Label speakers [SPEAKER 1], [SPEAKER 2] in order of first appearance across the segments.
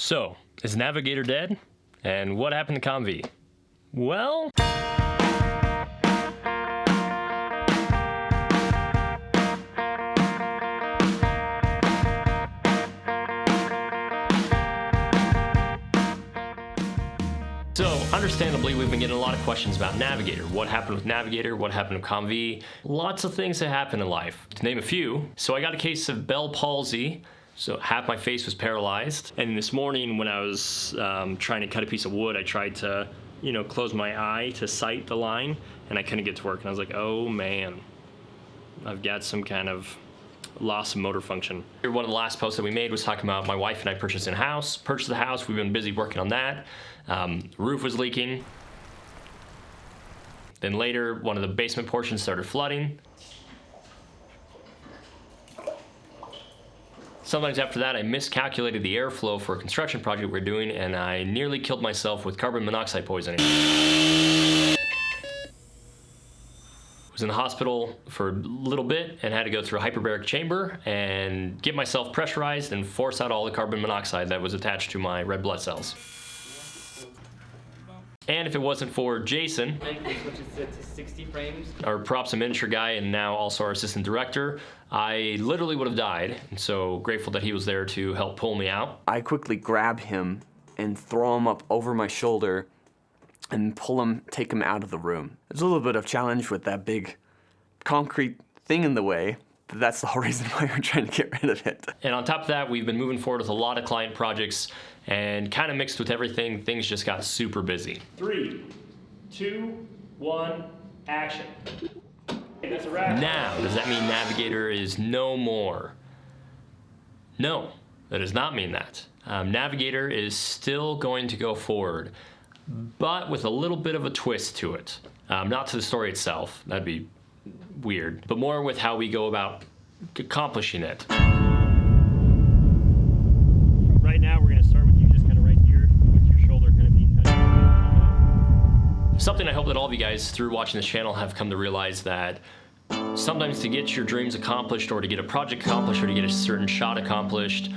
[SPEAKER 1] So, is Navigator dead? And what happened to COMV? Well... So, understandably, we've been getting a lot of questions about Navigator. What happened with Navigator? What happened with COMV? Lots of things that happen in life. To name a few, so I got a case of Bell palsy, so half my face was paralyzed. And this morning when I was trying to cut a piece of wood, I tried to, close my eye to sight the line, and I couldn't get to work. And I was like, oh man, I've got some kind of loss of motor function. One of the last posts that we made was talking about my wife and I purchased the house. We've been busy working on that. Roof was leaking. Then later, one of the basement portions started flooding. Sometimes after that, I miscalculated the airflow for a construction project we're doing, and I nearly killed myself with carbon monoxide poisoning. Was in the hospital for a little bit and had to go through a hyperbaric chamber and get myself pressurized and force out all the carbon monoxide that was attached to my red blood cells. And if it wasn't for Jason,
[SPEAKER 2] to 60 frames.
[SPEAKER 1] Our props and miniature guy and now also our assistant director, I literally would have died. And so grateful that he was there to help pull me out.
[SPEAKER 3] I quickly grab him and throw him up over my shoulder and take him out of the room. There's a little bit of challenge with that big concrete thing in the way, but that's the whole reason why we're trying to get rid of it.
[SPEAKER 1] And on top of that, we've been moving forward with a lot of client projects, and kind of mixed with everything, things just got super busy. 3, 2, 1, action. Okay, that's a wrap. Now, does that mean Navigator is no more? No, that does not mean that. Navigator is still going to go forward, but with a little bit of a twist to it. Not to the story itself, that'd be weird, but more with how we go about accomplishing it. Right now, we're gonna start with you just kind of right here, with your shoulder kind of being touched. Something I hope that all of you guys, through watching this channel, have come to realize that sometimes to get your dreams accomplished, or to get a project accomplished, or to get a certain shot accomplished,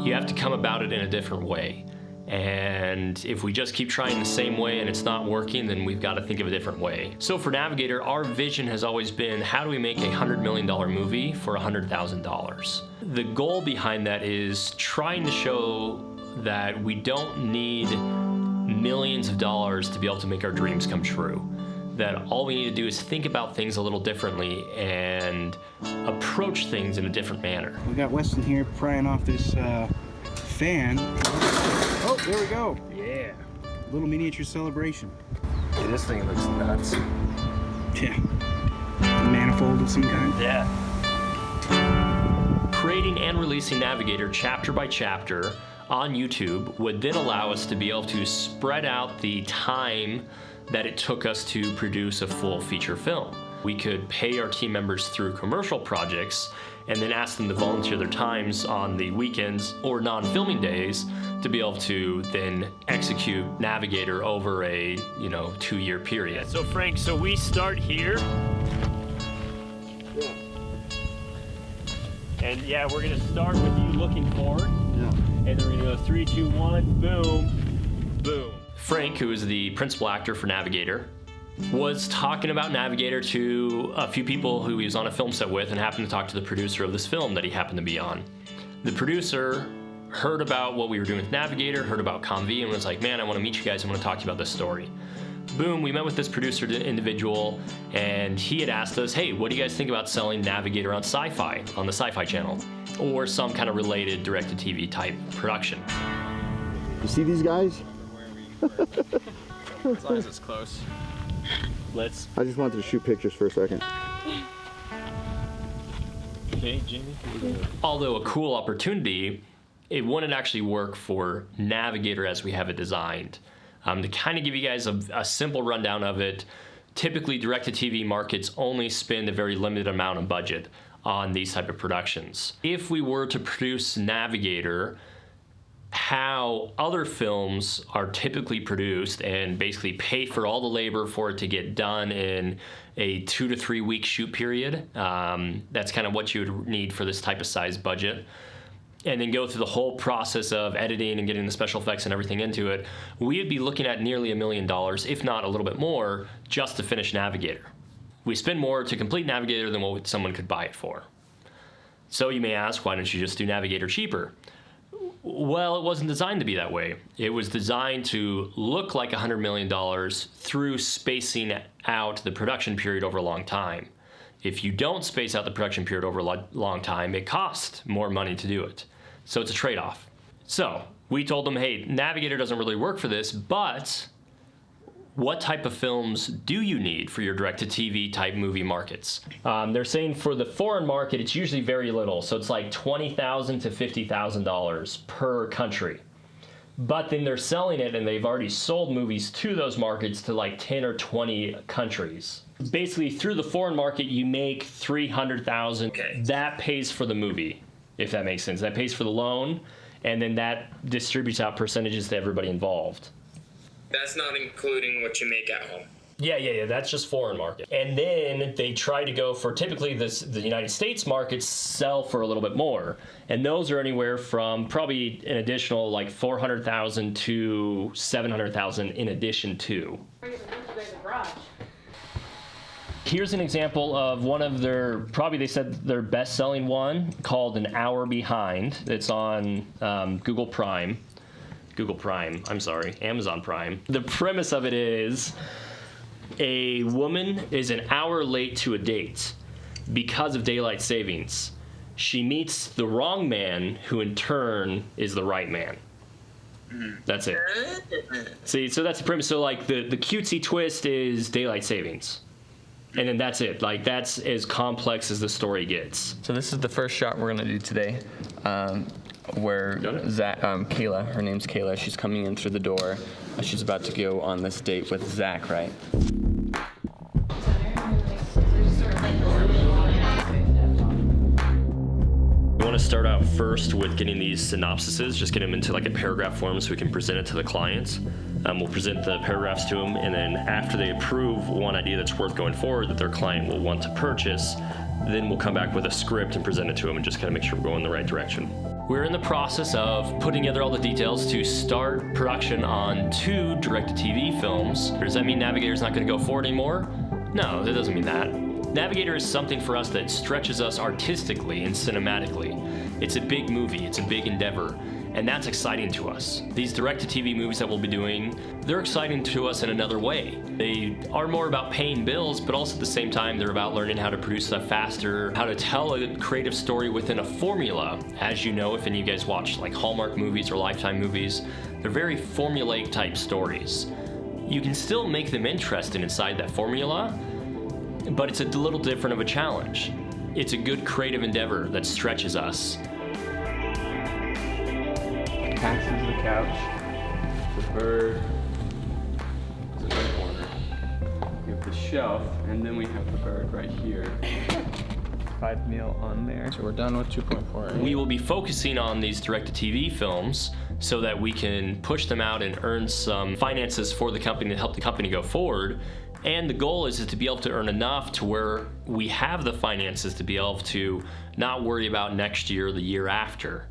[SPEAKER 1] you have to come about it in a different way. And if we just keep trying the same way and it's not working, then we've got to think of a different way. So for Navigator, our vision has always been, how do we make a $100 million movie for $100,000? The goal behind that is trying to show that we don't need millions of dollars to be able to make our dreams come true. That all we need to do is think about things a little differently and approach things in a different manner.
[SPEAKER 4] We got Weston here prying off this fan. Oh, there we go.
[SPEAKER 1] Yeah.
[SPEAKER 4] Little miniature celebration.
[SPEAKER 1] Hey, this thing looks nuts.
[SPEAKER 4] Yeah. A manifold of some kind.
[SPEAKER 1] Yeah. Creating and releasing Navigator chapter by chapter on YouTube would then allow us to be able to spread out the time that it took us to produce a full feature film. We could pay our team members through commercial projects and then ask them to volunteer their times on the weekends or non-filming days to be able to then execute Navigator over a 2-year period. So Frank, so we start here.
[SPEAKER 4] Yeah.
[SPEAKER 1] And yeah, we're gonna start with you looking forward.
[SPEAKER 4] Yeah.
[SPEAKER 1] And then we're gonna go 3, 2, 1, boom, boom. Frank, who is the principal actor for Navigator, was talking about Navigator to a few people who he was on a film set with, and happened to talk to the producer of this film that he happened to be on. The producer heard about what we were doing with Navigator, heard about COMV, and was like, man, I want to meet you guys, I want to talk to you about this story. Boom, we met with this producer individual, and he had asked us, hey, what do you guys think about selling Navigator on Sci-Fi, on the Sci-Fi channel, or some kind of related direct-to-TV type production?
[SPEAKER 4] You see these guys?
[SPEAKER 2] As long as it's close.
[SPEAKER 4] I just wanted to shoot pictures for a second.
[SPEAKER 1] Okay, Jamie. Although a cool opportunity, it wouldn't actually work for Navigator as we have it designed. To kind of give you guys a simple rundown of it, typically direct-to-TV markets only spend a very limited amount of budget on these type of productions. If we were to produce Navigator, how other films are typically produced and basically pay for all the labor for it to get done in a 2 to 3 week shoot period. That's kind of what you would need for this type of size budget. and then go through the whole process of editing and getting the special effects and everything into it, we'd be looking at nearly $1 million, if not a little bit more, just to finish Navigator. We spend more to complete Navigator than what someone could buy it for. So you may ask, why don't you just do Navigator cheaper? Well, it wasn't designed to be that way. It was designed to look like $100 million through spacing out the production period over a long time. If you don't space out the production period over a long time, it costs more money to do it. So it's a trade-off. So we told them, hey, Navigator doesn't really work for this, but what type of films do you need for your direct-to-TV type movie markets? They're saying for the foreign market, it's usually very little. So it's like $20,000 to $50,000 per country. But then they're selling it, and they've already sold movies to those markets to like 10 or 20 countries. Basically, through the foreign market, you make $300,000.
[SPEAKER 2] Okay.
[SPEAKER 1] That pays for the movie, if that makes sense. That pays for the loan, and then that distributes out percentages to everybody involved.
[SPEAKER 2] That's not including what you make at home.
[SPEAKER 1] Yeah. That's just foreign market. And then they try to go for, typically the United States markets sell for a little bit more. And those are anywhere from probably an additional like $400,000 to $700,000 in addition to. Here's an example of one of their, probably they said their best-selling one, called An Hour Behind. It's on Amazon Prime. The premise of it is a woman is an hour late to a date because of daylight savings. She meets the wrong man, who in turn is the right man. That's it. See, so that's the premise. So like the cutesy twist is daylight savings. And then that's it. Like, that's as complex as the story gets.
[SPEAKER 3] So this is the first shot we're gonna do today, where Kayla, her name's Kayla, she's coming in through the door. She's about to go on this date with Zach, right?
[SPEAKER 1] We want to start out first with getting these synopsises, just get them into like a paragraph form so we can present it to the clients. We'll present the paragraphs to them, and then after they approve one idea that's worth going forward that their client will want to purchase, then we'll come back with a script and present it to them and just kind of make sure we're going in the right direction. We're in the process of putting together all the details to start production on 2 direct-to-TV films. Does that mean Navigator's not going to go forward anymore? No, that doesn't mean that. Navigator is something for us that stretches us artistically and cinematically. It's a big movie, it's a big endeavor, and that's exciting to us. These direct-to-TV movies that we'll be doing, they're exciting to us in another way. They are more about paying bills, but also at the same time, they're about learning how to produce stuff faster, how to tell a creative story within a formula. As you know, if any of you guys watch like Hallmark movies or Lifetime movies, they're very formulaic type stories. You can still make them interesting inside that formula, but it's a little different of a challenge. It's a good creative endeavor that stretches us.
[SPEAKER 3] Cat is the couch, the bird is in the corner. We have the shelf, and then we have the bird right here. 5 mil on there.
[SPEAKER 2] So we're done with 2.4.
[SPEAKER 1] We will be focusing on these direct-to-TV films so that we can push them out and earn some finances for the company to help the company go forward. And the goal is to be able to earn enough to where we have the finances to be able to not worry about next year or the year after.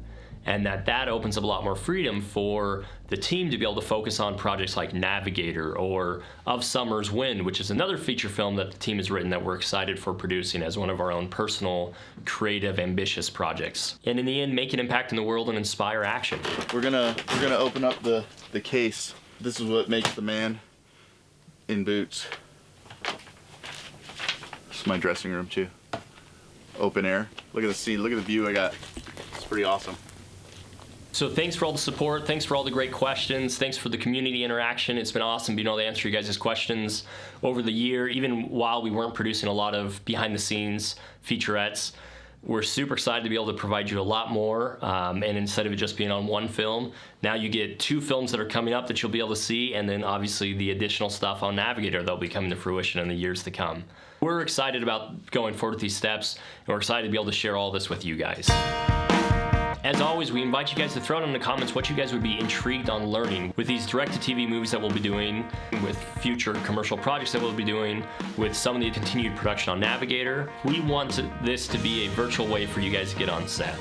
[SPEAKER 1] And that opens up a lot more freedom for the team to be able to focus on projects like Navigator or Of Summer's Wind, which is another feature film that the team has written that we're excited for producing as one of our own personal, creative, ambitious projects. And in the end, make an impact in the world and inspire action.
[SPEAKER 5] We're gonna open up the case. This is what makes the man in boots. This is my dressing room too. Open air. Look at the scene, look at the view I got. It's pretty awesome.
[SPEAKER 1] So thanks for all the support. Thanks for all the great questions. Thanks for the community interaction. It's been awesome being able to answer you guys' questions over the year, even while we weren't producing a lot of behind the scenes featurettes. We're super excited to be able to provide you a lot more, and instead of it just being on one film, now you get 2 films that are coming up that you'll be able to see, and then obviously the additional stuff on Navigator that'll be coming to fruition in the years to come. We're excited about going forward with these steps, and we're excited to be able to share all this with you guys. As always, we invite you guys to throw it in the comments what you guys would be intrigued on learning with these direct-to-TV movies that we'll be doing, with future commercial projects that we'll be doing, with some of the continued production on Navigator. We want this to be a virtual way for you guys to get on set.